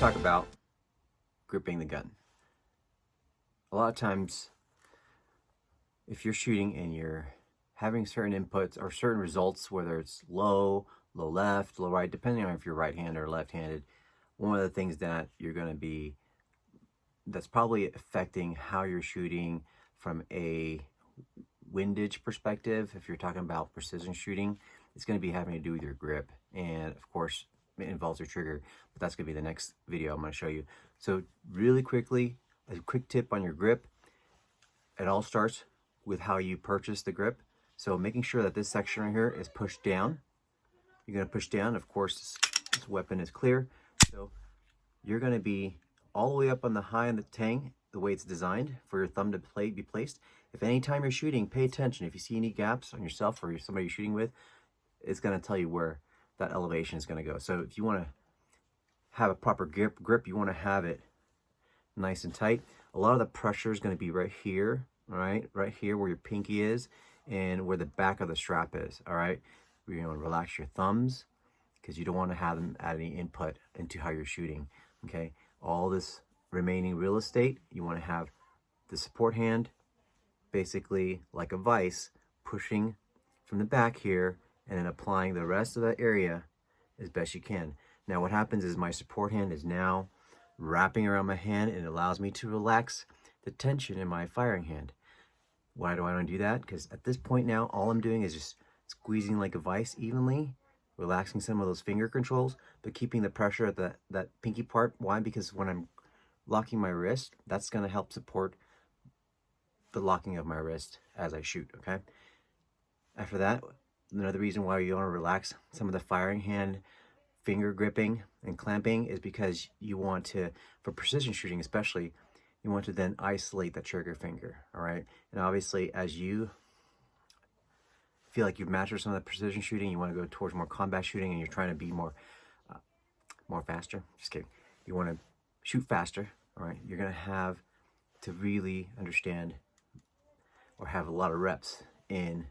talk about gripping the gun. A lot of times, if you're shooting and you're having certain inputs or certain results, whether it's low left, low right, depending on if you're right-handed or left-handed, one of the things that you're going to be, that's probably affecting how you're shooting from a windage perspective, if you're talking about precision shooting, it's going to be having to do with your grip. And of course, it involves your trigger, but that's going to be the next video I'm going to show you. So really quickly, a quick tip on your grip. It all starts with how you purchase the grip. So making sure that this section right here is pushed down. You're going to push down. Of course, this weapon is clear. So you're going to be all the way up on the high on the tang, the way it's designed for your thumb to be placed. If anytime you're shooting, pay attention. If you see any gaps on yourself or somebody you're shooting with, it's going to tell you where that elevation is going to go. So if you want to have a proper grip, you want to have it nice and tight. A lot of the pressure is going to be right here, all right? Right here where your pinky is and where the back of the strap is, all right? You're going to relax your thumbs because you don't want to have them add any input into how you're shooting, okay? All this remaining real estate, you want to have the support hand basically like a vise pushing from the back here and then applying the rest of that area as best you can. Now what happens is my support hand is now wrapping around my hand and it allows me to relax the tension in my firing hand. Why do I want to do that? Because at this point now, all I'm doing is just squeezing like a vise evenly, relaxing some of those finger controls, but keeping the pressure at that pinky part. Why? Because when I'm locking my wrist, that's going to help support the locking of my wrist as I shoot, okay? After that, another reason why you want to relax some of the firing hand finger gripping and clamping is because you want to, for precision shooting especially, you want to then isolate the trigger finger, all right? And obviously, as you feel like you've mastered some of the precision shooting, you want to go towards more combat shooting and you're trying to be more faster. Just kidding. You want to shoot faster, all right? You're going to have to really understand or have a lot of reps in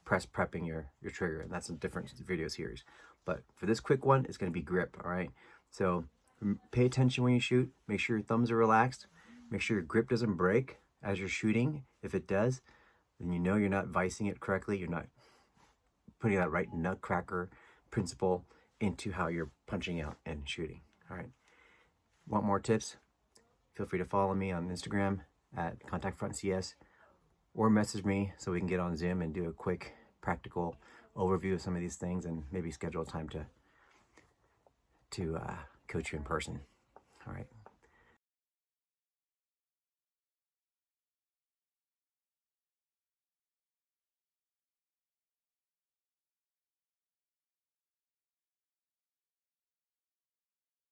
press prepping your trigger, and that's a different video series. But for this quick one, it's going to be grip, all right? So pay attention when you shoot. Make sure your thumbs are relaxed. Make sure your grip doesn't break as you're shooting. If it does, then you know you're not vicing it correctly. You're not putting that right nutcracker principle into how you're punching out and shooting, all right? Want more tips? Feel free to follow me on Instagram at ContactFrontCS or message me so we can get on Zoom and do a quick practical overview of some of these things and maybe schedule a time to coach you in person. All right.